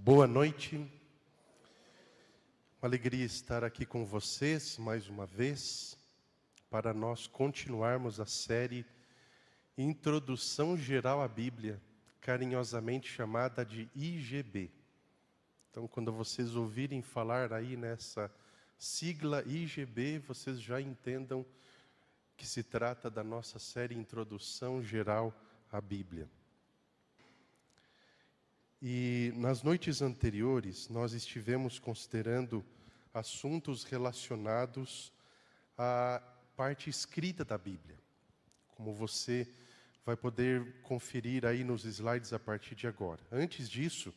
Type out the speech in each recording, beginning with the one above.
Boa noite, uma alegria estar aqui com vocês mais uma vez, para nós continuarmos a série Introdução Geral à Bíblia, carinhosamente chamada de IGB. Então, quando vocês ouvirem falar aí nessa sigla IGB, vocês já entendam que se trata da nossa série Introdução Geral à Bíblia. E nas noites anteriores, nós estivemos considerando assuntos relacionados à parte escrita da Bíblia. Como você vai poder conferir aí nos slides a partir de agora. Antes disso,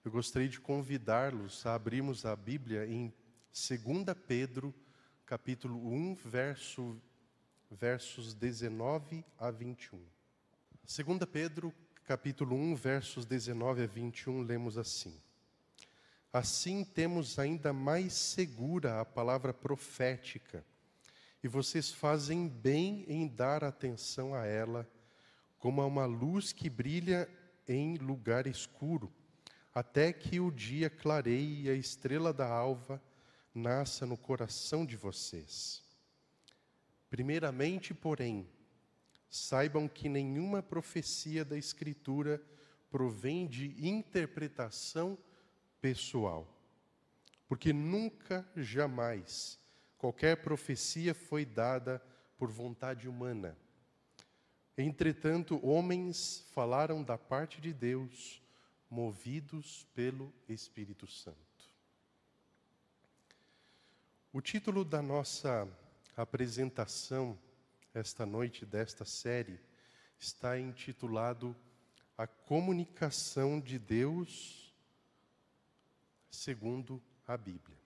eu gostaria de convidá-los a abrirmos a Bíblia em 2 Pedro, capítulo 1, versos 19 a 21. 2 Pedro, capítulo 1, versos 19 a 21, lemos assim: Assim temos ainda mais segura a palavra profética, e vocês fazem bem em dar atenção a ela, como a uma luz que brilha em lugar escuro, até que o dia clareie e a estrela da alva nasça no coração de vocês. Primeiramente, porém, saibam que nenhuma profecia da Escritura provém de interpretação pessoal, porque nunca, jamais, qualquer profecia foi dada por vontade humana. Entretanto, homens falaram da parte de Deus, movidos pelo Espírito Santo. O título da nossa apresentação esta noite desta série está intitulado A Comunicação de Deus segundo a Bíblia.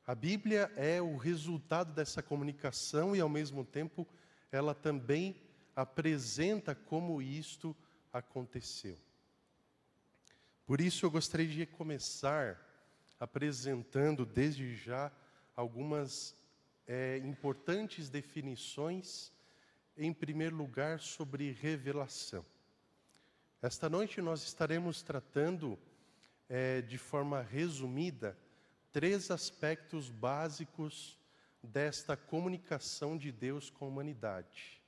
A Bíblia é o resultado dessa comunicação e, ao mesmo tempo, ela também apresenta como isto aconteceu. Por isso, eu gostaria de começar apresentando desde já algumas importantes definições, em primeiro lugar, sobre revelação. Esta noite nós estaremos tratando, de forma resumida, 3 aspectos básicos desta comunicação de Deus com a humanidade.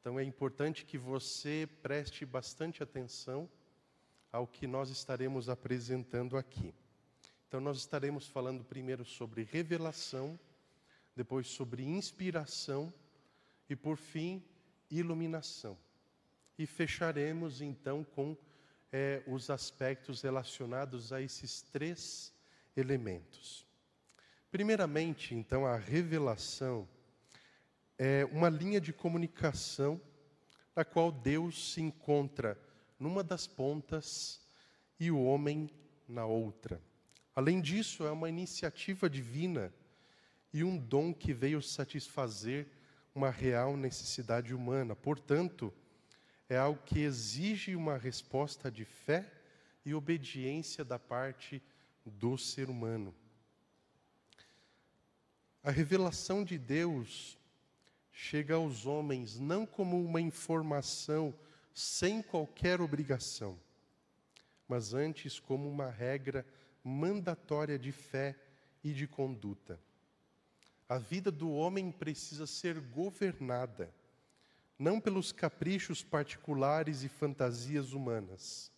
Então é importante que você preste bastante atenção ao que nós estaremos apresentando aqui. Então nós estaremos falando primeiro sobre revelação, depois sobre inspiração e, por fim, iluminação. E fecharemos, então, com os aspectos relacionados a esses 3 elementos. Primeiramente, então, a revelação é uma linha de comunicação na qual Deus se encontra numa das pontas e o homem na outra. Além disso, é uma iniciativa divina e um dom que veio satisfazer uma real necessidade humana. Portanto, é algo que exige uma resposta de fé e obediência da parte do ser humano. A revelação de Deus chega aos homens não como uma informação sem qualquer obrigação, mas antes como uma regra mandatória de fé e de conduta. A vida do homem precisa ser governada, não pelos caprichos particulares e fantasias humanas,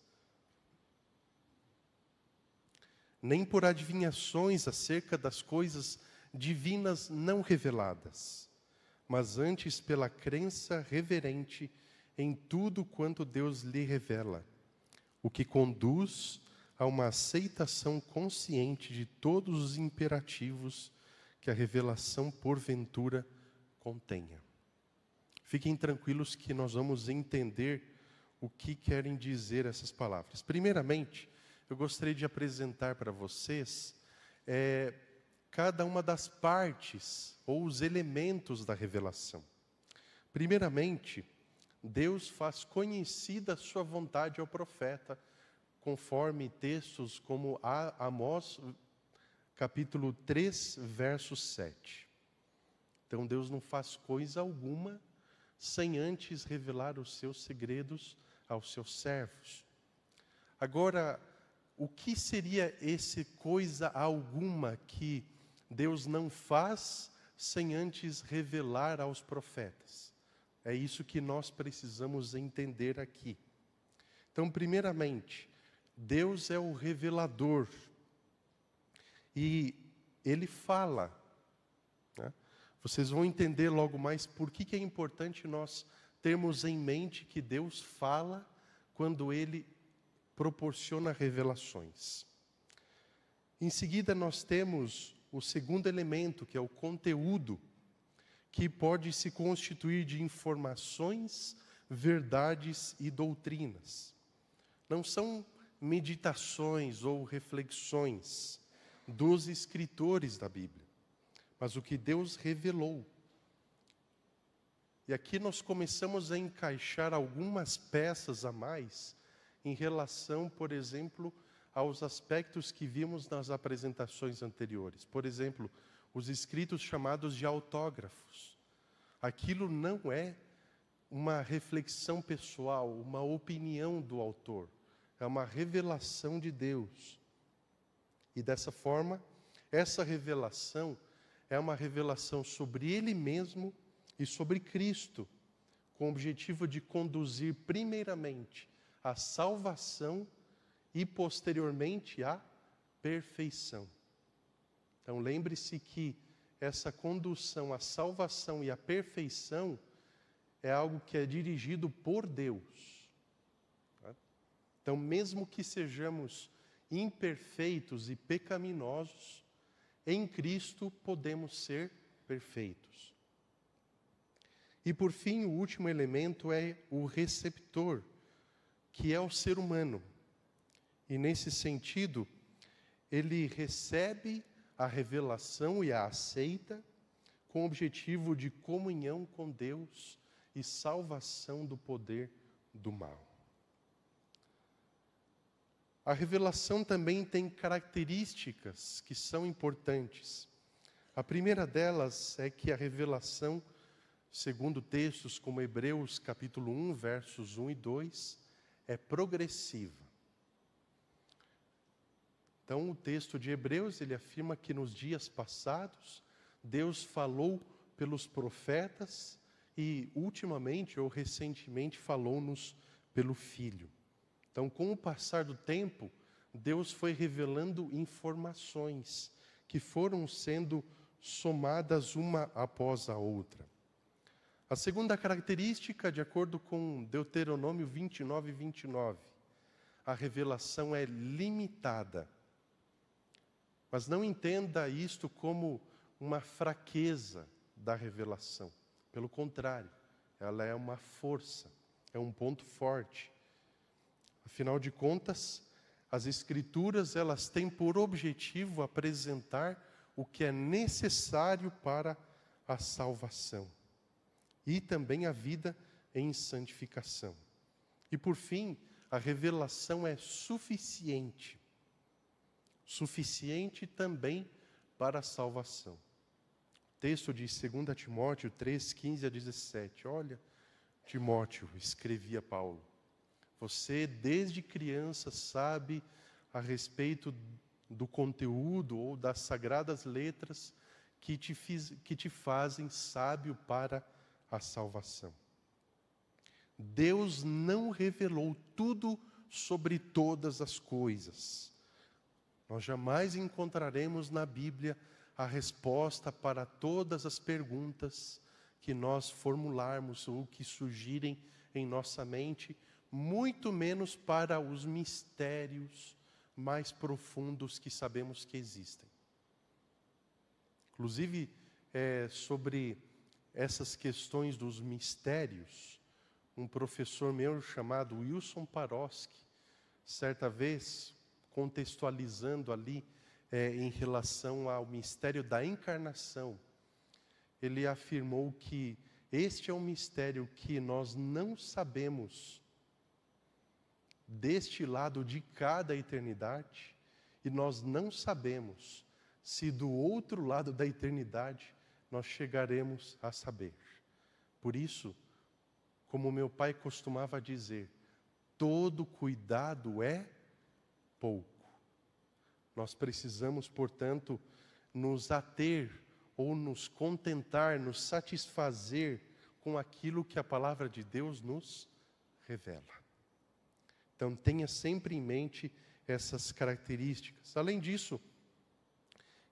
nem por adivinhações acerca das coisas divinas não reveladas, mas antes pela crença reverente em tudo quanto Deus lhe revela, o que conduz a uma aceitação consciente de todos os imperativos que a revelação, porventura, contenha. Fiquem tranquilos que nós vamos entender o que querem dizer essas palavras. Primeiramente, eu gostaria de apresentar para vocês cada uma das partes ou os elementos da revelação. Primeiramente, Deus faz conhecida a sua vontade ao profeta, conforme textos como Amós, capítulo 3, verso 7. Então Deus não faz coisa alguma sem antes revelar os seus segredos aos seus servos. Agora, o que seria esse coisa alguma que Deus não faz sem antes revelar aos profetas? É isso que nós precisamos entender aqui. Então, primeiramente, Deus é o revelador. E Ele fala, né? Vocês vão entender logo mais por que é importante nós termos em mente que Deus fala quando Ele proporciona revelações. Em seguida, nós temos o segundo elemento, que é o conteúdo, que pode se constituir de informações, verdades e doutrinas. Não são meditações ou reflexões dos escritores da Bíblia, mas o que Deus revelou. E aqui nós começamos a encaixar algumas peças a mais em relação, por exemplo, aos aspectos que vimos nas apresentações anteriores. Por exemplo, os escritos chamados de autógrafos. Aquilo não é uma reflexão pessoal, uma opinião do autor. É uma revelação de Deus. E dessa forma, essa revelação é uma revelação sobre Ele mesmo e sobre Cristo, com o objetivo de conduzir primeiramente à salvação e posteriormente à perfeição. Então lembre-se que essa condução à salvação e à perfeição é algo que é dirigido por Deus. Então, mesmo que sejamos imperfeitos e pecaminosos, em Cristo podemos ser perfeitos. E por fim, o último elemento é o receptor, que é o ser humano. E nesse sentido, ele recebe a revelação e a aceita com o objetivo de comunhão com Deus e salvação do poder do mal. A revelação também tem características que são importantes. A primeira delas é que a revelação, segundo textos como Hebreus capítulo 1, versos 1 e 2, é progressiva. Então, o texto de Hebreus, ele afirma que nos dias passados, Deus falou pelos profetas e, ultimamente ou recentemente, falou-nos pelo Filho. Então, com o passar do tempo, Deus foi revelando informações que foram sendo somadas uma após a outra. A segunda característica, de acordo com Deuteronômio 29, 29, a revelação é limitada. Mas não entenda isto como uma fraqueza da revelação. Pelo contrário, ela é uma força, é um ponto forte. Afinal de contas, as Escrituras, elas têm por objetivo apresentar o que é necessário para a salvação e também a vida em santificação. E por fim, a revelação é suficiente também para a salvação. O texto de 2 Timóteo 3, 15 a 17. Olha, Timóteo, escrevia Paulo, você desde criança sabe a respeito do conteúdo ou das sagradas letras que te fazem sábio para a salvação. Deus não revelou tudo sobre todas as coisas. Nós jamais encontraremos na Bíblia a resposta para todas as perguntas que nós formularmos ou que surgirem em nossa mente, muito menos para os mistérios mais profundos que sabemos que existem. Inclusive, sobre essas questões dos mistérios, um professor meu chamado Wilson Paroski, certa vez, contextualizando ali em relação ao mistério da encarnação, ele afirmou que este é um mistério que nós não sabemos deste lado de cada eternidade, e nós não sabemos se do outro lado da eternidade nós chegaremos a saber. Por isso, como meu pai costumava dizer, todo cuidado é pouco. Nós precisamos, portanto, nos ater ou nos contentar, nos satisfazer com aquilo que a palavra de Deus nos revela. Então, tenha sempre em mente essas características. Além disso,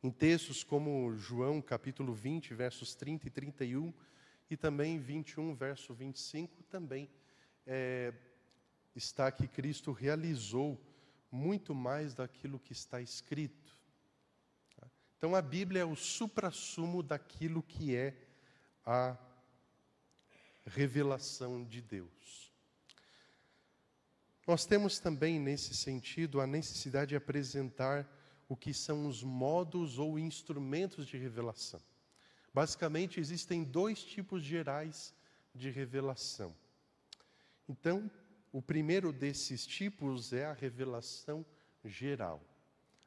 em textos como João, capítulo 20, versos 30 e 31, e também 21, verso 25, também está que Cristo realizou muito mais daquilo que está escrito. Então, a Bíblia é o suprassumo daquilo que é a revelação de Deus. Nós temos também, nesse sentido, a necessidade de apresentar o que são os modos ou instrumentos de revelação. Basicamente, existem dois tipos gerais de revelação. Então, o primeiro desses tipos é a revelação geral.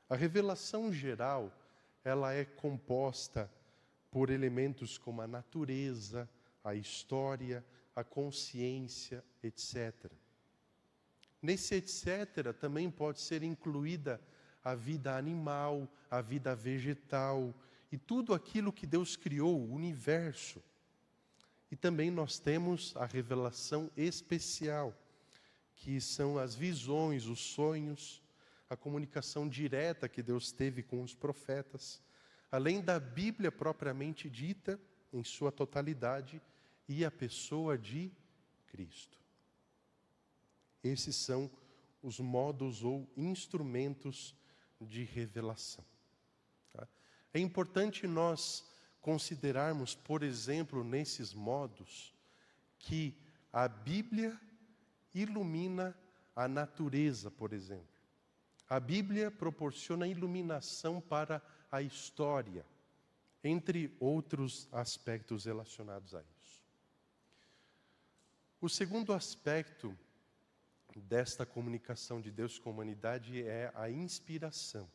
A revelação geral, ela é composta por elementos como a natureza, a história, a consciência, etc. Nesse etc. também pode ser incluída a vida animal, a vida vegetal e tudo aquilo que Deus criou, o universo. E também nós temos a revelação especial, que são as visões, os sonhos, a comunicação direta que Deus teve com os profetas, além da Bíblia propriamente dita, em sua totalidade, e a pessoa de Cristo. Esses são os modos ou instrumentos de revelação. Tá? É importante nós considerarmos, por exemplo, nesses modos, que a Bíblia ilumina a natureza, por exemplo. A Bíblia proporciona iluminação para a história, entre outros aspectos relacionados a isso. O segundo aspecto desta comunicação de Deus com a humanidade é a inspiração,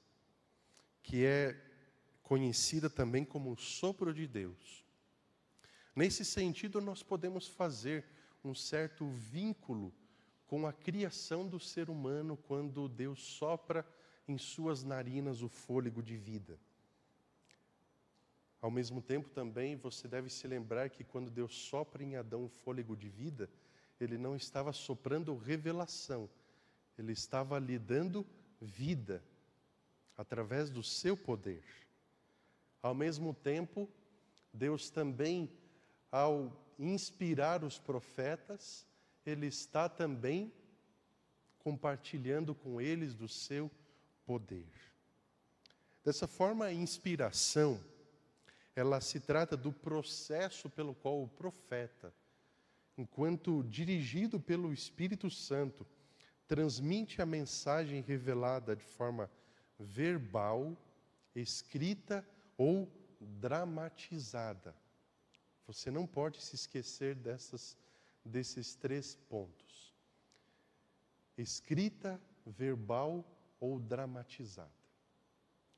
que é conhecida também como o sopro de Deus. Nesse sentido, nós podemos fazer um certo vínculo com a criação do ser humano quando Deus sopra em suas narinas o fôlego de vida. Ao mesmo tempo também você deve se lembrar que quando Deus sopra em Adão o fôlego de vida, Ele não estava soprando revelação, Ele estava lhe dando vida, através do seu poder. Ao mesmo tempo, Deus também, ao inspirar os profetas, Ele está também compartilhando com eles do seu poder. Dessa forma, a inspiração, ela se trata do processo pelo qual o profeta, enquanto dirigido pelo Espírito Santo, transmite a mensagem revelada de forma verbal, escrita ou dramatizada. Você não pode se esquecer desses três pontos: escrita, verbal ou dramatizada.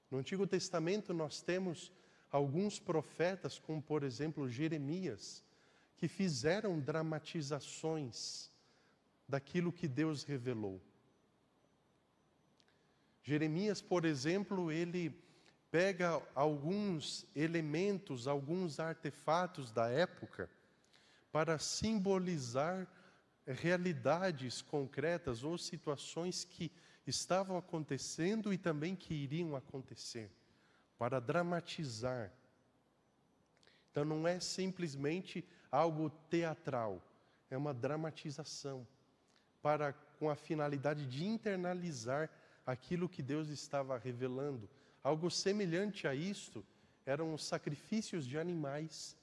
No Antigo Testamento nós temos alguns profetas, como por exemplo Jeremias, que fizeram dramatizações daquilo que Deus revelou. Jeremias, por exemplo, ele pega alguns elementos, alguns artefatos da época para simbolizar realidades concretas ou situações que estavam acontecendo e também que iriam acontecer, para dramatizar. Então não é simplesmente algo teatral, é uma dramatização, com a finalidade de internalizar aquilo que Deus estava revelando. Algo semelhante a isto eram os sacrifícios de animais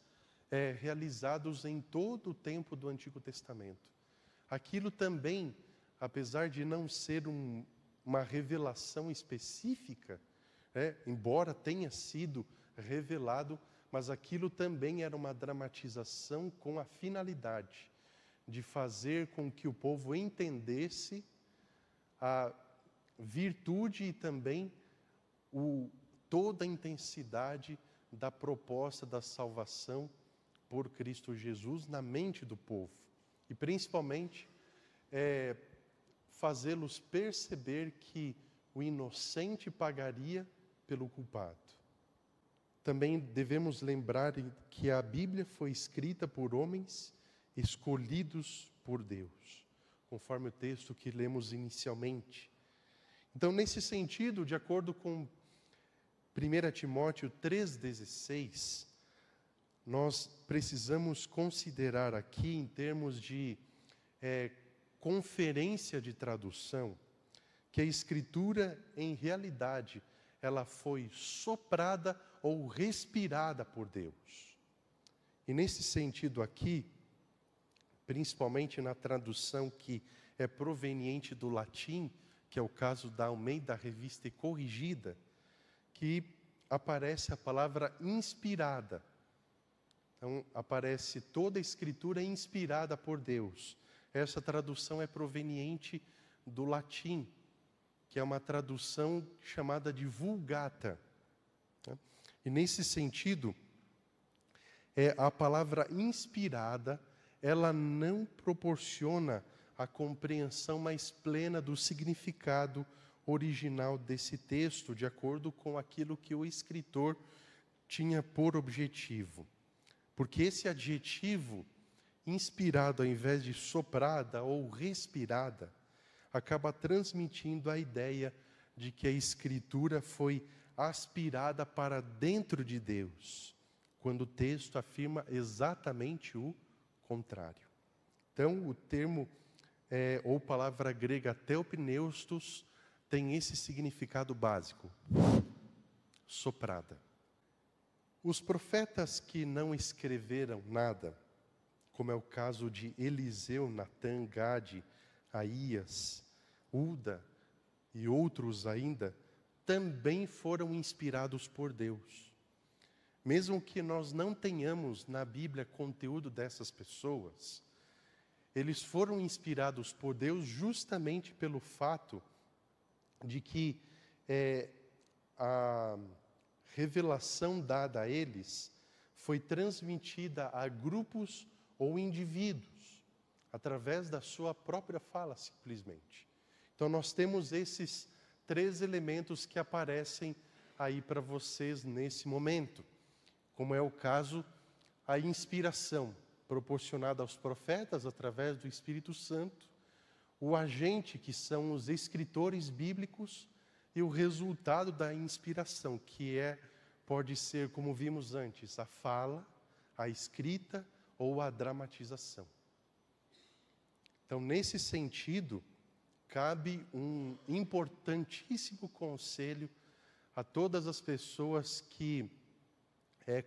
realizados em todo o tempo do Antigo Testamento. Aquilo também, apesar de não ser uma revelação específica, embora tenha sido revelado, mas aquilo também era uma dramatização com a finalidade de fazer com que o povo entendesse a virtude e também toda a intensidade da proposta da salvação por Cristo Jesus na mente do povo. E principalmente fazê-los perceber que o inocente pagaria pelo culpado. Também devemos lembrar que a Bíblia foi escrita por homens escolhidos por Deus, conforme o texto que lemos inicialmente. Então, nesse sentido, de acordo com 1 Timóteo 3,16, nós precisamos considerar aqui, em termos de conferência de tradução, que a Escritura, em realidade, ela foi soprada ou respirada por Deus. E nesse sentido aqui, principalmente na tradução que é proveniente do latim, que é o caso da Almeida Revista e Corrigida, que aparece a palavra inspirada. Então, aparece toda a Escritura inspirada por Deus. Essa tradução é proveniente do latim, que é uma tradução chamada de Vulgata. E nesse sentido, a palavra inspirada, ela não proporciona a compreensão mais plena do significado original desse texto, de acordo com aquilo que o escritor tinha por objetivo. Porque esse adjetivo, inspirado ao invés de soprada ou respirada, acaba transmitindo a ideia de que a Escritura foi aspirada para dentro de Deus, quando o texto afirma exatamente o contrário. Então, o termo, ou palavra grega theopneustos, tem esse significado básico: soprada. Os profetas que não escreveram nada, como é o caso de Eliseu, Natã, Gade, Aías, Uda e outros ainda, também foram inspirados por Deus. Mesmo que nós não tenhamos na Bíblia conteúdo dessas pessoas, eles foram inspirados por Deus justamente pelo fato de que a revelação dada a eles foi transmitida a grupos ou indivíduos, através da sua própria fala, simplesmente. Então, nós temos esses 3 elementos que aparecem aí para vocês nesse momento, como é o caso, a inspiração proporcionada aos profetas através do Espírito Santo, o agente, que são os escritores bíblicos, e o resultado da inspiração, que pode ser, como vimos antes, a fala, a escrita ou a dramatização. Então, nesse sentido, cabe um importantíssimo conselho a todas as pessoas que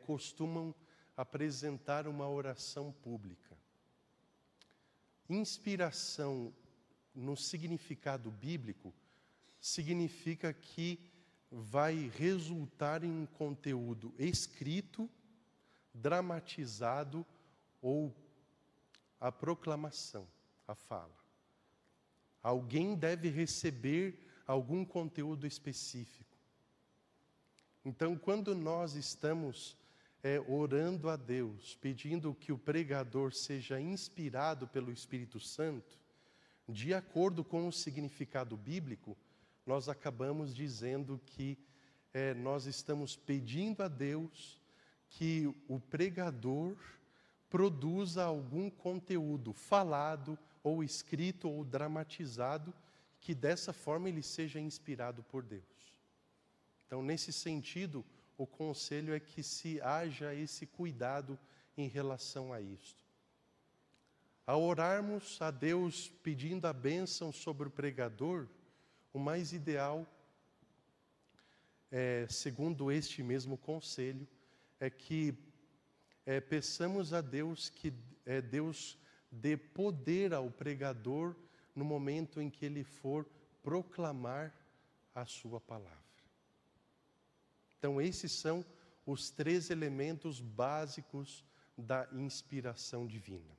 costumam apresentar uma oração pública. Inspiração, no significado bíblico, significa que vai resultar em um conteúdo escrito, dramatizado ou a proclamação, a fala. Alguém deve receber algum conteúdo específico. Então, quando nós estamos orando a Deus, pedindo que o pregador seja inspirado pelo Espírito Santo, de acordo com o significado bíblico, nós acabamos dizendo que nós estamos pedindo a Deus que o pregador produza algum conteúdo falado, ou escrito, ou dramatizado, que dessa forma ele seja inspirado por Deus. Então, nesse sentido, o conselho é que se haja esse cuidado em relação a isto. Ao orarmos a Deus pedindo a bênção sobre o pregador, o mais ideal, segundo este mesmo conselho, é que peçamos a Deus que Deus dê poder ao pregador no momento em que ele for proclamar a sua palavra. Então, esses são os 3 elementos básicos da inspiração divina.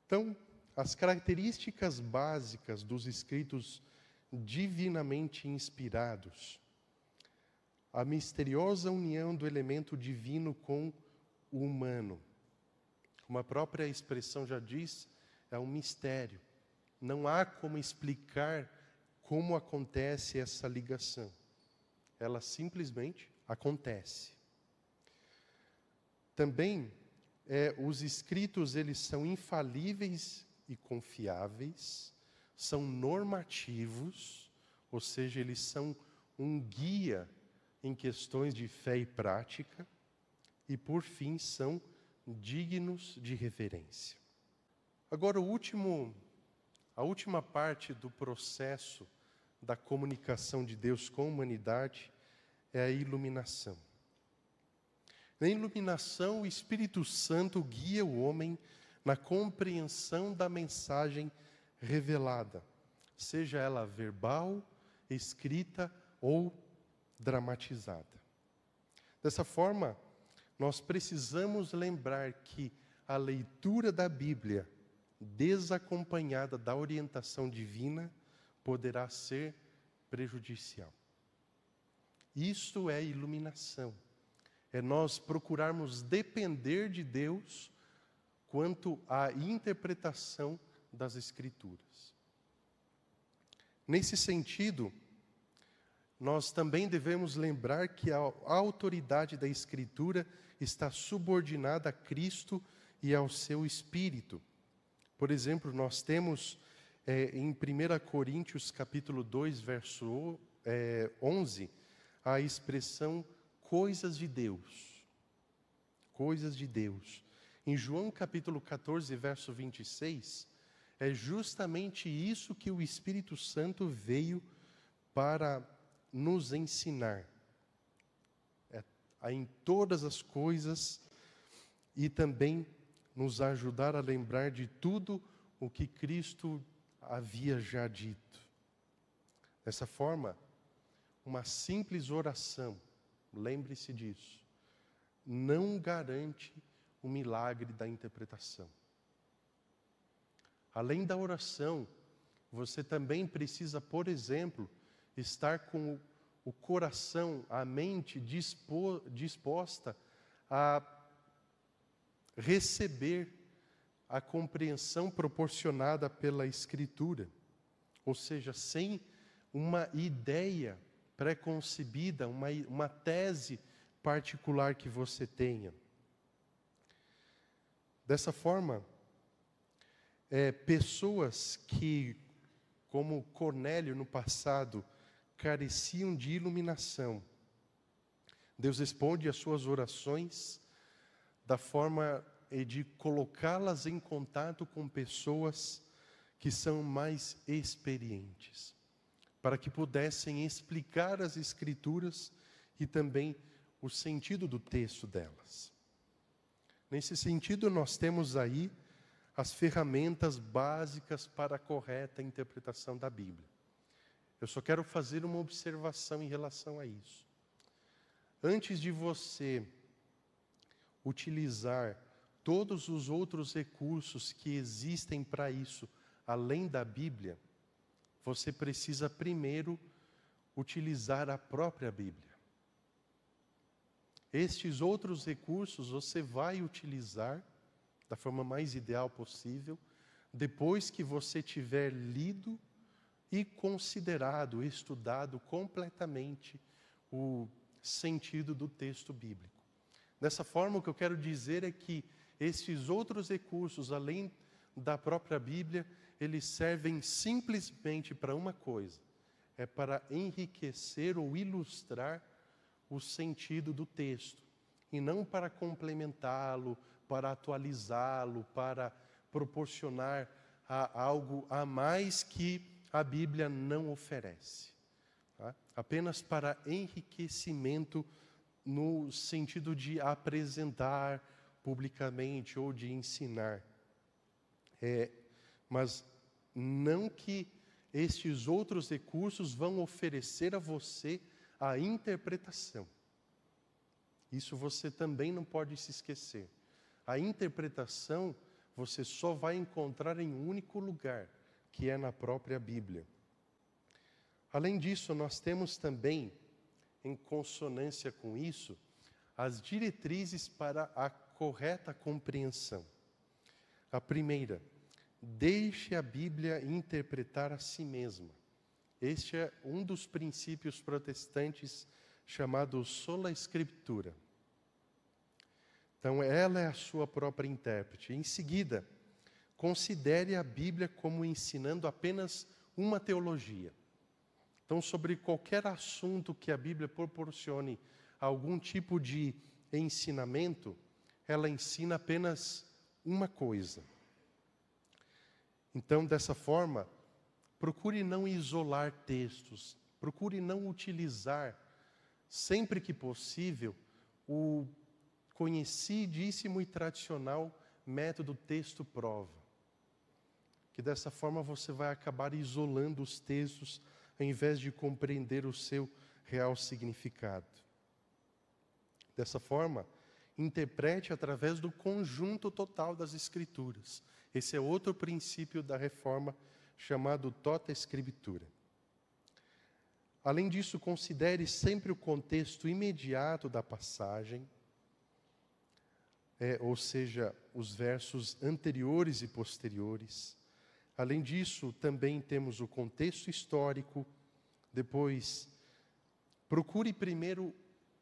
Então, as características básicas dos escritos divinamente inspirados: a misteriosa união do elemento divino com o humano. Como a própria expressão já diz, é um mistério. não há como explicar como acontece essa ligação. Ela simplesmente acontece. Também, os escritos, eles são infalíveis e confiáveis, são normativos, ou seja, eles são um guia em questões de fé e prática, e, por fim, são dignos de reverência. Agora, a última parte do processo da comunicação de Deus com a humanidade é a iluminação. Na iluminação, o Espírito Santo guia o homem na compreensão da mensagem revelada, seja ela verbal, escrita ou dramatizada. Dessa forma, nós precisamos lembrar que a leitura da Bíblia, desacompanhada da orientação divina, poderá ser prejudicial. Isto é iluminação. É nós procurarmos depender de Deus quanto à interpretação das Escrituras. Nesse sentido, nós também devemos lembrar que a autoridade da Escritura está subordinada a Cristo e ao seu Espírito. Por exemplo, nós temos em 1 Coríntios capítulo 2, verso 11, a expressão coisas de Deus. Coisas de Deus. Em João capítulo 14, verso 26, é justamente isso que o Espírito Santo veio para nos ensinar. Em todas as coisas e também nos ajudar a lembrar de tudo o que Cristo havia já dito. Dessa forma, uma simples oração, lembre-se disso, não garante o milagre da interpretação. Além da oração, você também precisa, por exemplo, estar com o coração, a mente disposta a receber a compreensão proporcionada pela Escritura. Ou seja, sem uma ideia pré-concebida, uma tese particular que você tenha. Dessa forma, pessoas que, como Cornélio no passado, careciam de iluminação, Deus responde às suas orações da forma de colocá-las em contato com pessoas que são mais experientes, para que pudessem explicar as Escrituras e também o sentido do texto delas. Nesse sentido, nós temos aí as ferramentas básicas para a correta interpretação da Bíblia. Eu só quero fazer uma observação em relação a isso. Antes de você utilizar todos os outros recursos que existem para isso, além da Bíblia, você precisa primeiro utilizar a própria Bíblia. Estes outros recursos você vai utilizar da forma mais ideal possível, depois que você tiver lido e considerado, estudado completamente o sentido do texto bíblico. Dessa forma, o que eu quero dizer é que esses outros recursos, além da própria Bíblia, eles servem simplesmente para uma coisa, é para enriquecer ou ilustrar o sentido do texto, e não para complementá-lo, para atualizá-lo, para proporcionar algo a mais que a Bíblia não oferece. Tá? Apenas para enriquecimento no sentido de apresentar publicamente ou de ensinar. Mas não que estes outros recursos vão oferecer a você a interpretação. Isso você também não pode se esquecer. A interpretação você só vai encontrar em um único lugar, que é na própria Bíblia. Além disso, nós temos também, em consonância com isso, as diretrizes para a correta compreensão. A primeira, deixe a Bíblia interpretar a si mesma. Este é um dos princípios protestantes chamado sola scriptura. Então, ela é a sua própria intérprete. Em seguida, considere a Bíblia como ensinando apenas uma teologia. Então, sobre qualquer assunto que a Bíblia proporcione algum tipo de ensinamento, ela ensina apenas uma coisa. Então, dessa forma, procure não isolar textos, procure não utilizar, sempre que possível, o conhecidíssimo e tradicional método texto-prova. Que dessa forma você vai acabar isolando os textos, ao invés de compreender o seu real significado. Dessa forma, interprete através do conjunto total das Escrituras. Esse é outro princípio da reforma, chamado tota scriptura. Além disso, considere sempre o contexto imediato da passagem, ou seja, os versos anteriores e posteriores. Além disso, também temos o contexto histórico. Depois, procure primeiro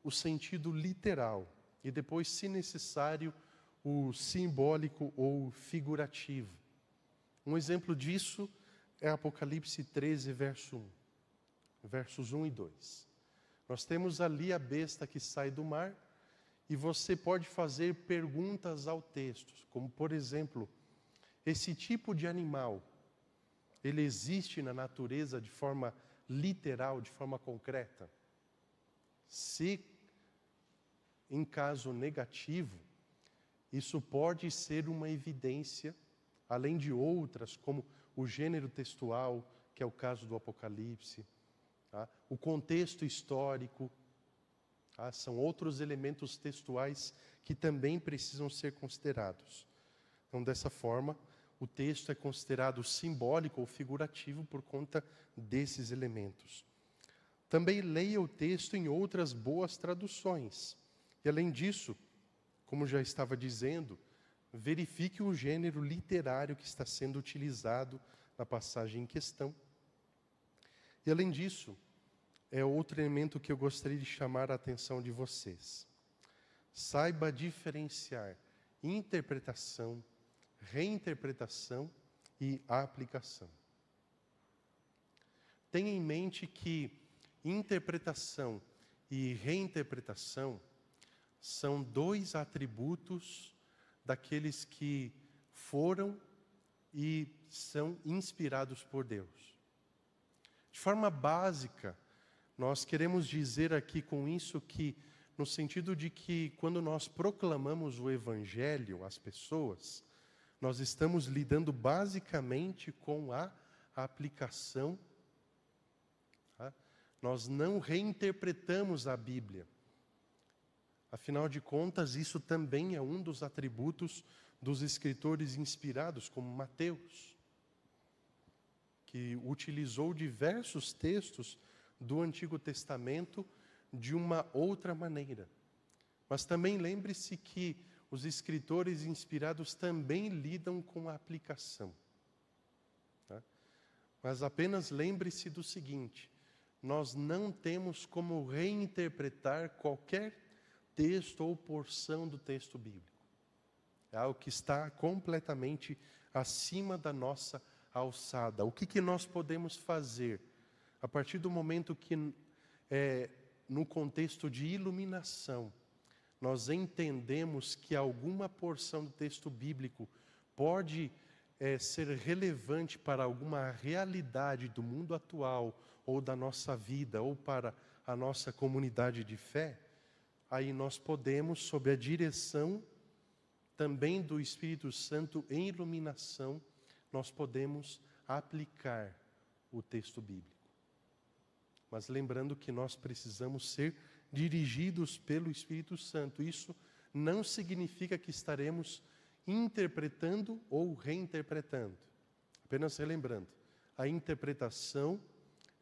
o sentido literal e depois, se necessário, o simbólico ou figurativo. Um exemplo disso é Apocalipse 13, versos 1 e 2. Nós temos ali a besta que sai do mar e você pode fazer perguntas ao texto, como, por exemplo, esse tipo de animal, ele existe na natureza de forma literal, de forma concreta? Se, em caso negativo, isso pode ser uma evidência, além de outras, como o gênero textual, que é o caso do Apocalipse, tá? O contexto histórico, tá? São outros elementos textuais que também precisam ser considerados. Então, dessa forma, o texto é considerado simbólico ou figurativo por conta desses elementos. Também leia o texto em outras boas traduções. E, além disso, como já estava dizendo, verifique o gênero literário que está sendo utilizado na passagem em questão. E, além disso, é outro elemento que eu gostaria de chamar a atenção de vocês. Saiba diferenciar interpretação, reinterpretação e aplicação. Tenha em mente que interpretação e reinterpretação são dois atributos daqueles que foram e são inspirados por Deus. De forma básica, nós queremos dizer aqui com isso que, no sentido de que quando nós proclamamos o Evangelho às pessoas, nós estamos lidando basicamente com a aplicação. Tá? Nós não reinterpretamos a Bíblia. Afinal de contas, isso também é um dos atributos dos escritores inspirados, como Mateus, que utilizou diversos textos do Antigo Testamento de uma outra maneira. Mas também lembre-se que os escritores inspirados também lidam com a aplicação. Tá? Mas apenas lembre-se do seguinte: nós não temos como reinterpretar qualquer texto ou porção do texto bíblico. É algo que está completamente acima da nossa alçada. O que nós podemos fazer? A partir do momento que, no contexto de iluminação, nós entendemos que alguma porção do texto bíblico pode ser relevante para alguma realidade do mundo atual, ou da nossa vida, ou para a nossa comunidade de fé, aí nós podemos, sob a direção também do Espírito Santo em iluminação, nós podemos aplicar o texto bíblico. Mas lembrando que nós precisamos ser dirigidos pelo Espírito Santo. Isso não significa que estaremos interpretando ou reinterpretando. Apenas relembrando, a interpretação,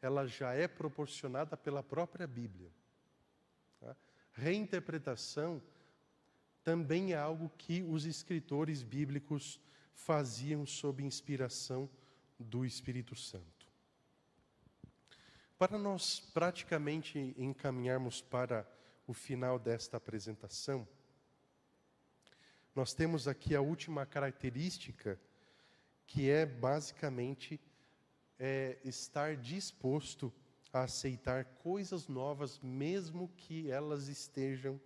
ela já é proporcionada pela própria Bíblia. Tá? Reinterpretação também é algo que os escritores bíblicos faziam sob inspiração do Espírito Santo. Para nós praticamente encaminharmos para o final desta apresentação, nós temos aqui a última característica, que é basicamente estar disposto a aceitar coisas novas, mesmo que elas estejam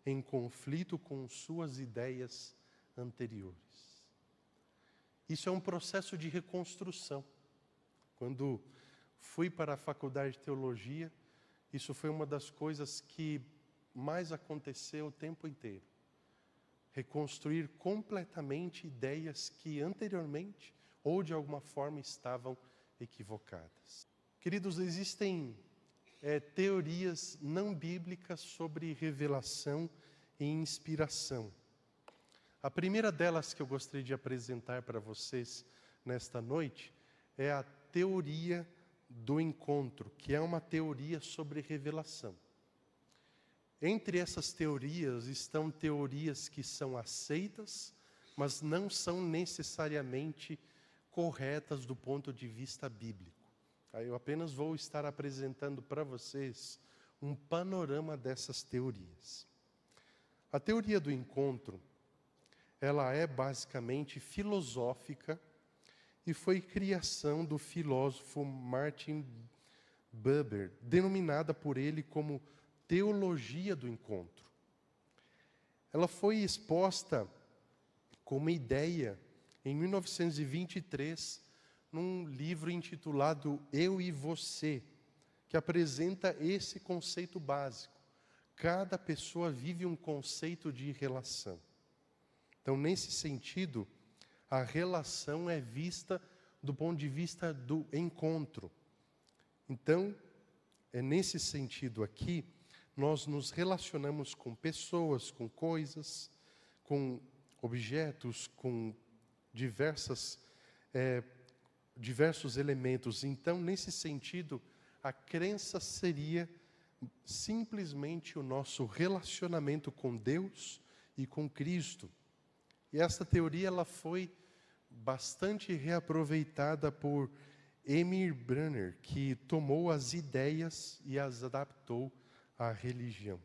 em conflito com suas ideias anteriores. Isso é um processo de reconstrução. Quando fui para a faculdade de teologia, isso foi uma das coisas que mais aconteceu o tempo inteiro. Reconstruir completamente ideias que anteriormente ou de alguma forma estavam equivocadas. Queridos, existem teorias não bíblicas sobre revelação e inspiração. A primeira delas que eu gostaria de apresentar para vocês nesta noite é a teoria do encontro, que é uma teoria sobre revelação. Entre essas teorias estão teorias que são aceitas, mas não são necessariamente corretas do ponto de vista bíblico. Eu apenas vou estar apresentando para vocês um panorama dessas teorias. A teoria do encontro, ela é basicamente filosófica e foi criação do filósofo Martin Buber, denominada por ele como teologia do encontro. Ela foi exposta como ideia em 1923, num livro intitulado Eu e Você, que apresenta esse conceito básico. Cada pessoa vive um conceito de relação. Então, nesse sentido, a relação é vista do ponto de vista do encontro. Então, é nesse sentido aqui, nós nos relacionamos com pessoas, com coisas, com objetos, com diversos elementos. Então, nesse sentido, a crença seria simplesmente o nosso relacionamento com Deus e com Cristo. E essa teoria ela foi bastante reaproveitada por Emil Brunner, que tomou as ideias e as adaptou à religião.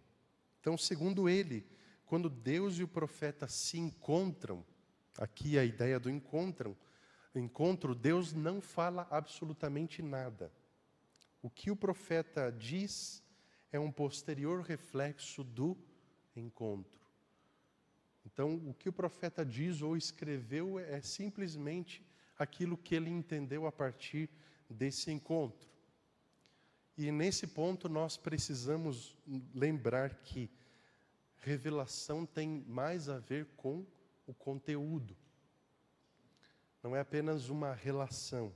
Então, segundo ele, quando Deus e o profeta se encontram, aqui a ideia do encontro, Deus não fala absolutamente nada. O que o profeta diz é um posterior reflexo do encontro. Então, o que o profeta diz ou escreveu é simplesmente aquilo que ele entendeu a partir desse encontro. E nesse ponto nós precisamos lembrar que revelação tem mais a ver com o conteúdo. Não é apenas uma relação.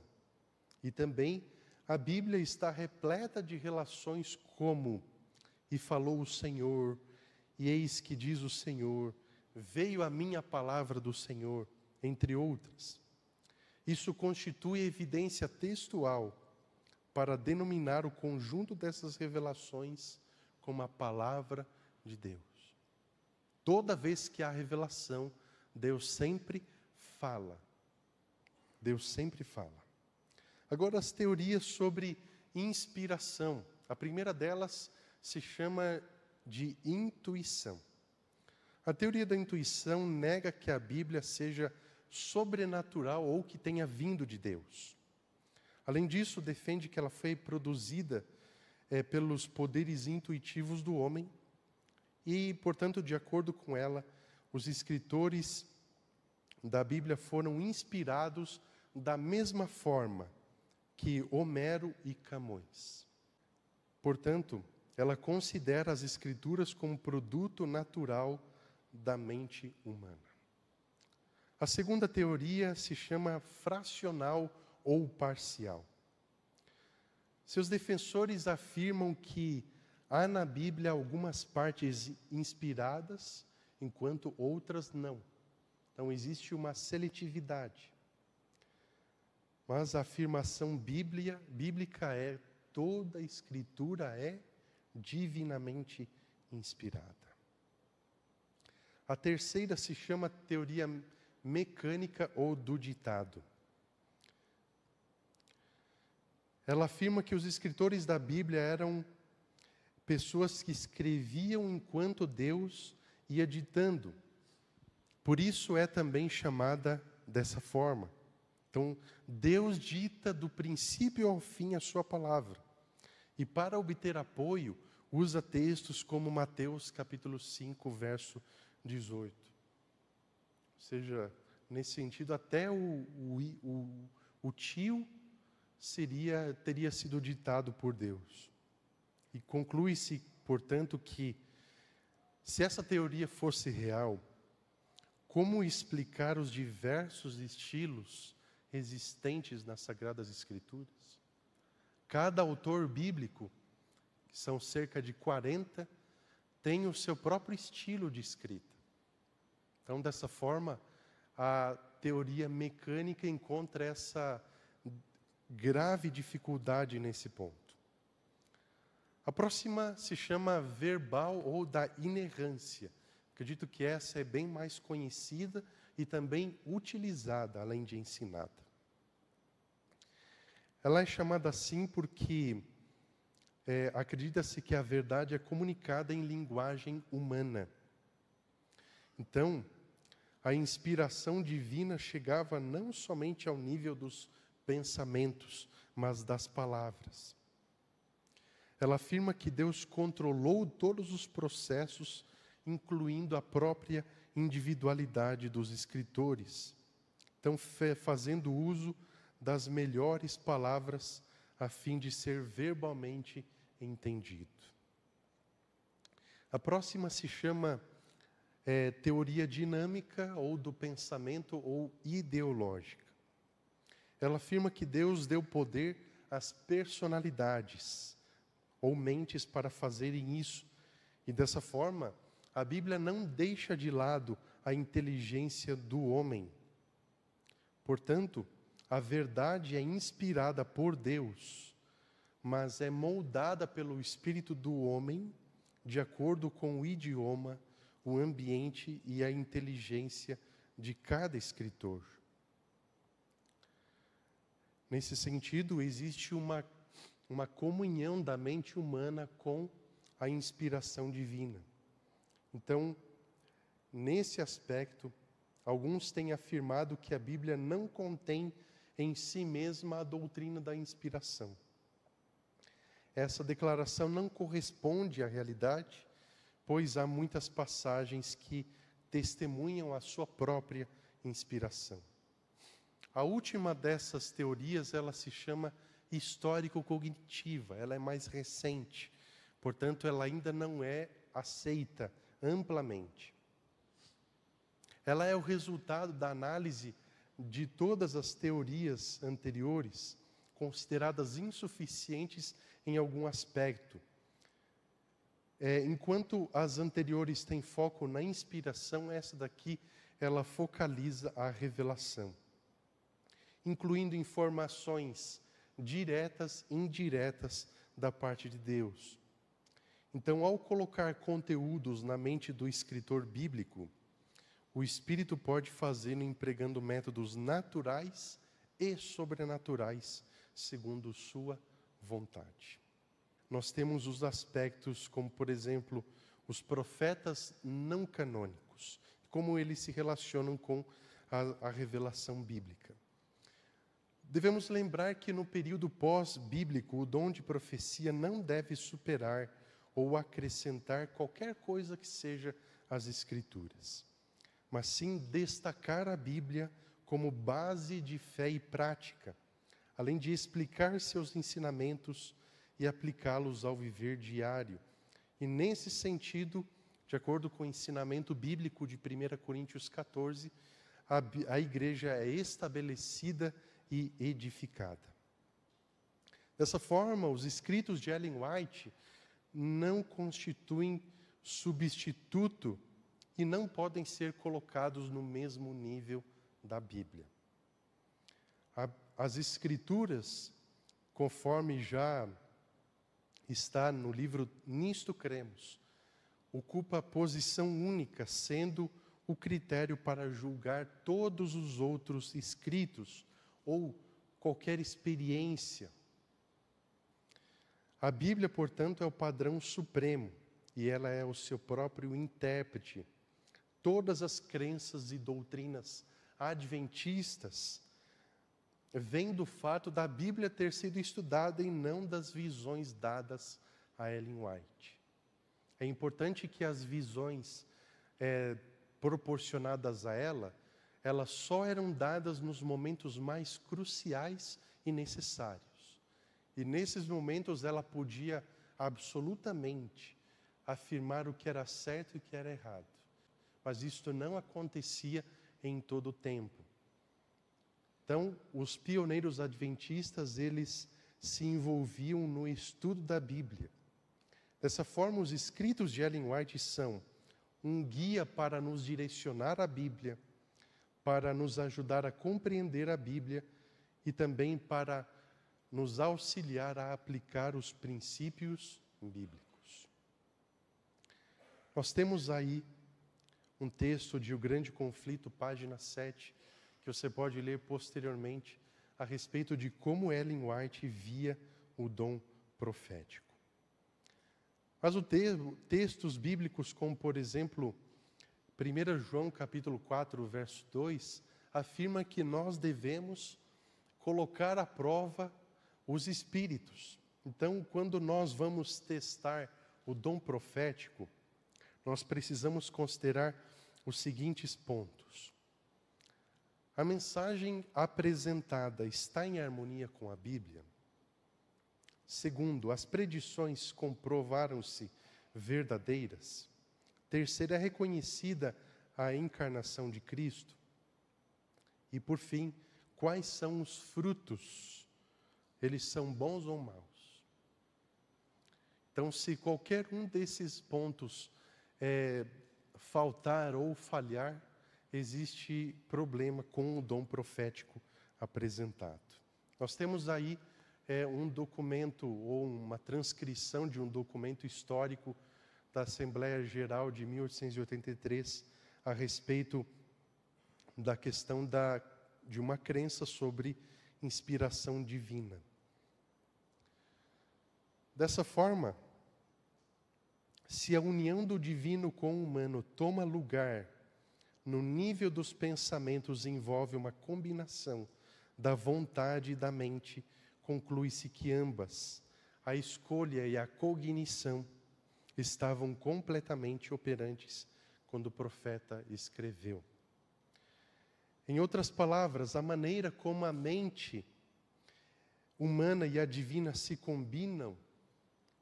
E também a Bíblia está repleta de relações como: e falou o Senhor, e eis que diz o Senhor, veio a minha palavra do Senhor, entre outras. Isso constitui evidência textual para denominar o conjunto dessas revelações como a palavra de Deus. Toda vez que há revelação, Deus sempre fala. Deus sempre fala. Agora, as teorias sobre inspiração. A primeira delas se chama de intuição. A teoria da intuição nega que a Bíblia seja sobrenatural ou que tenha vindo de Deus. Além disso, defende que ela foi produzida pelos poderes intuitivos do homem e, portanto, de acordo com ela, os escritores da Bíblia foram inspirados da mesma forma que Homero e Camões. Portanto, ela considera as Escrituras como produto natural da mente humana. A segunda teoria se chama fracional ou parcial. Seus defensores afirmam que há na Bíblia algumas partes inspiradas, enquanto outras não. Então existe uma seletividade. Mas a afirmação bíblica é: toda a Escritura é divinamente inspirada. A terceira se chama teoria mecânica ou do ditado. Ela afirma que os escritores da Bíblia eram pessoas que escreviam enquanto Deus ia ditando. Por isso é também chamada dessa forma. Então, Deus dita do princípio ao fim a sua palavra. E para obter apoio, usa textos como Mateus capítulo 5, verso 18. Ou seja, nesse sentido, até o tio teria sido ditado por Deus. E conclui-se, portanto, que se essa teoria fosse real, como explicar os diversos estilos existentes nas Sagradas Escrituras? Cada autor bíblico, que são cerca de 40, tem o seu próprio estilo de escrita. Então, dessa forma, a teoria mecânica encontra essa grave dificuldade nesse ponto. A próxima se chama verbal ou da inerrância. Acredito que essa é bem mais conhecida e também utilizada, além de ensinada. Ela é chamada assim porque acredita-se que a verdade é comunicada em linguagem humana. Então, a inspiração divina chegava não somente ao nível dos pensamentos, mas das palavras. Ela afirma que Deus controlou todos os processos, incluindo a própria individualidade dos escritores. Então, fazendo uso das melhores palavras a fim de ser verbalmente entendido. A próxima se chama teoria dinâmica ou do pensamento ou ideológica. Ela afirma que Deus deu poder às personalidades ou mentes para fazerem isso. E dessa forma, a Bíblia não deixa de lado a inteligência do homem. Portanto, a verdade é inspirada por Deus, mas é moldada pelo espírito do homem, de acordo com o idioma, o ambiente e a inteligência de cada escritor. Nesse sentido, existe uma comunhão da mente humana com a inspiração divina. Então, nesse aspecto, alguns têm afirmado que a Bíblia não contém em si mesma a doutrina da inspiração. Essa declaração não corresponde à realidade, pois há muitas passagens que testemunham a sua própria inspiração. A última dessas teorias, ela se chama histórico-cognitiva, ela é mais recente, portanto, ela ainda não é aceita amplamente. Ela é o resultado da análise de todas as teorias anteriores, consideradas insuficientes em algum aspecto. Enquanto as anteriores têm foco na inspiração, essa daqui, ela focaliza a revelação, incluindo informações diretas e indiretas da parte de Deus. Então, ao colocar conteúdos na mente do escritor bíblico, o Espírito pode fazê-lo empregando métodos naturais e sobrenaturais, segundo sua vontade. Nós temos os aspectos como, por exemplo, os profetas não canônicos, como eles se relacionam com a revelação bíblica. Devemos lembrar que no período pós-bíblico, o dom de profecia não deve superar ou acrescentar qualquer coisa que seja as Escrituras, mas sim destacar a Bíblia como base de fé e prática, além de explicar seus ensinamentos e aplicá-los ao viver diário. E nesse sentido, de acordo com o ensinamento bíblico de 1 Coríntios 14, a igreja é estabelecida e edificada. Dessa forma, os escritos de Ellen White não constituem substituto e não podem ser colocados no mesmo nível da Bíblia. As Escrituras, conforme já está no livro Nisto Cremos, ocupa a posição única, sendo o critério para julgar todos os outros escritos ou qualquer experiência. A Bíblia, portanto, é o padrão supremo e ela é o seu próprio intérprete. Todas as crenças e doutrinas adventistas vêm do fato da Bíblia ter sido estudada e não das visões dadas a Ellen White. É importante que as visões proporcionadas a ela, elas só eram dadas nos momentos mais cruciais e necessários. E nesses momentos ela podia absolutamente afirmar o que era certo e o que era errado. Mas isto não acontecia em todo o tempo. Então, os pioneiros adventistas, eles se envolviam no estudo da Bíblia. Dessa forma, os escritos de Ellen White são um guia para nos direcionar à Bíblia, para nos ajudar a compreender a Bíblia e também para nos auxiliar a aplicar os princípios bíblicos. Nós temos aí um texto de O Grande Conflito, página 7, que você pode ler posteriormente, a respeito de como Ellen White via o dom profético. Mas textos bíblicos como, por exemplo, 1 João capítulo 4, verso 2, afirma que nós devemos colocar à prova os espíritos. Então, quando nós vamos testar o dom profético, nós precisamos considerar os seguintes pontos. A mensagem apresentada está em harmonia com a Bíblia? Segundo, as predições comprovaram-se verdadeiras? Terceiro, é reconhecida a encarnação de Cristo? E, por fim, quais são os frutos? Eles são bons ou maus? Então, se qualquer um desses pontos faltar ou falhar, existe problema com o dom profético apresentado. Nós temos aí um documento ou uma transcrição de um documento histórico da Assembleia Geral de 1883 a respeito da questão de uma crença sobre inspiração divina. Dessa forma, se a união do divino com o humano toma lugar no nível dos pensamentos, envolve uma combinação da vontade e da mente, conclui-se que ambas, a escolha e a cognição, estavam completamente operantes quando o profeta escreveu. Em outras palavras, a maneira como a mente humana e a divina se combinam,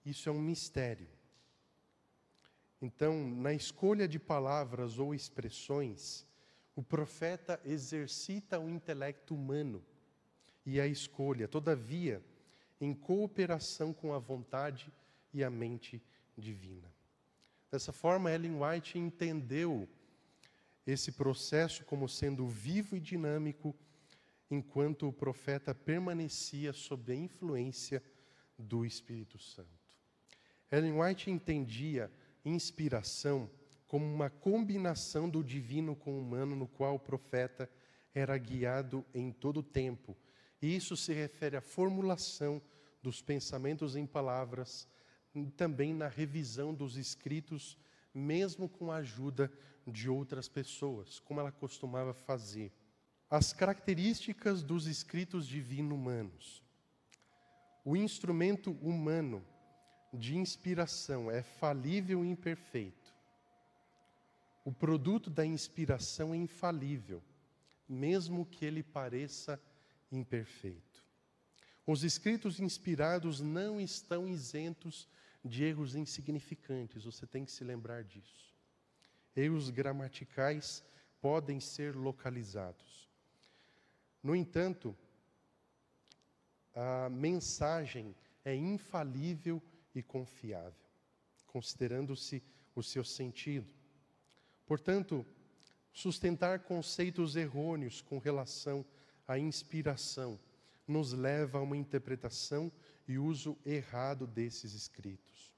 isso é um mistério. Então, na escolha de palavras ou expressões, o profeta exercita o intelecto humano e a escolha, todavia, em cooperação com a vontade e a mente divina. Dessa forma, Ellen White entendeu esse processo como sendo vivo e dinâmico, enquanto o profeta permanecia sob a influência do Espírito Santo. Ellen White entendia inspiração como uma combinação do divino com o humano, no qual o profeta era guiado em todo o tempo. E isso se refere à formulação dos pensamentos em palavras, e também na revisão dos escritos, mesmo com a ajuda de outras pessoas, como ela costumava fazer. As características dos escritos divinos humanos. O instrumento humano de inspiração é falível e imperfeito. O produto da inspiração é infalível, mesmo que ele pareça imperfeito. Os escritos inspirados não estão isentos de erros insignificantes, você tem que se lembrar disso. Erros gramaticais podem ser localizados. No entanto, a mensagem é infalível e confiável, considerando-se o seu sentido. Portanto, sustentar conceitos errôneos com relação à inspiração nos leva a uma interpretação e uso errado desses escritos.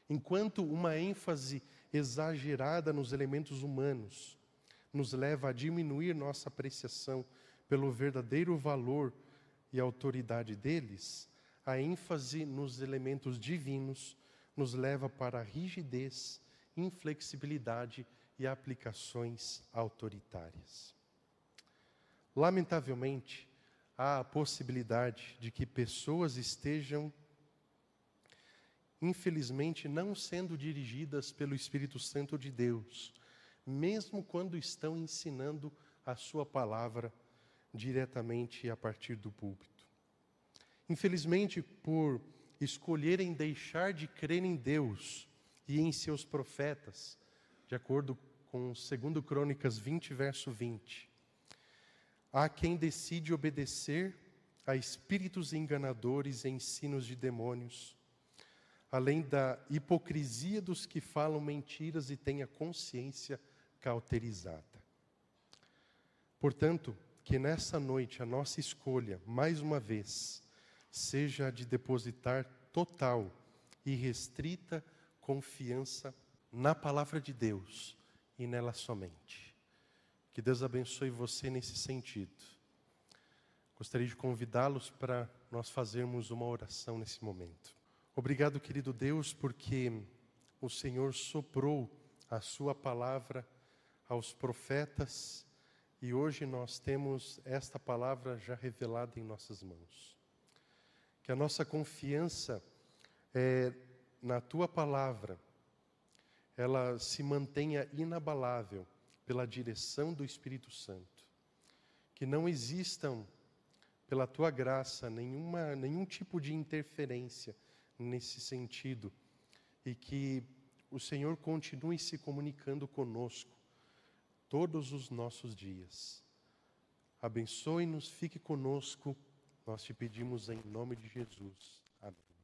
Enquanto uma ênfase exagerada nos elementos humanos nos leva a diminuir nossa apreciação pelo verdadeiro valor e autoridade deles, a ênfase nos elementos divinos nos leva para a rigidez, inflexibilidade e aplicações autoritárias. Lamentavelmente, há a possibilidade de que pessoas estejam, infelizmente, não sendo dirigidas pelo Espírito Santo de Deus, mesmo quando estão ensinando a sua palavra diretamente a partir do púlpito. Infelizmente, por escolherem deixar de crer em Deus e em seus profetas, de acordo com 2 Crônicas 20, verso 20, há quem decide obedecer a espíritos enganadores e ensinos de demônios, além da hipocrisia dos que falam mentiras e têm a consciência cauterizada. Portanto, que nessa noite a nossa escolha, mais uma vez, seja de depositar total e restrita confiança na palavra de Deus e nela somente. Que Deus abençoe você nesse sentido. Gostaria de convidá-los para nós fazermos uma oração nesse momento. Obrigado, querido Deus, porque o Senhor soprou a sua palavra aos profetas e hoje nós temos esta palavra já revelada em nossas mãos. Que a nossa confiança na tua palavra, ela se mantenha inabalável pela direção do Espírito Santo. Que não existam, pela tua graça, nenhum tipo de interferência nesse sentido. E que o Senhor continue se comunicando conosco todos os nossos dias. Abençoe-nos, fique conosco. Nós te pedimos em nome de Jesus. Amém.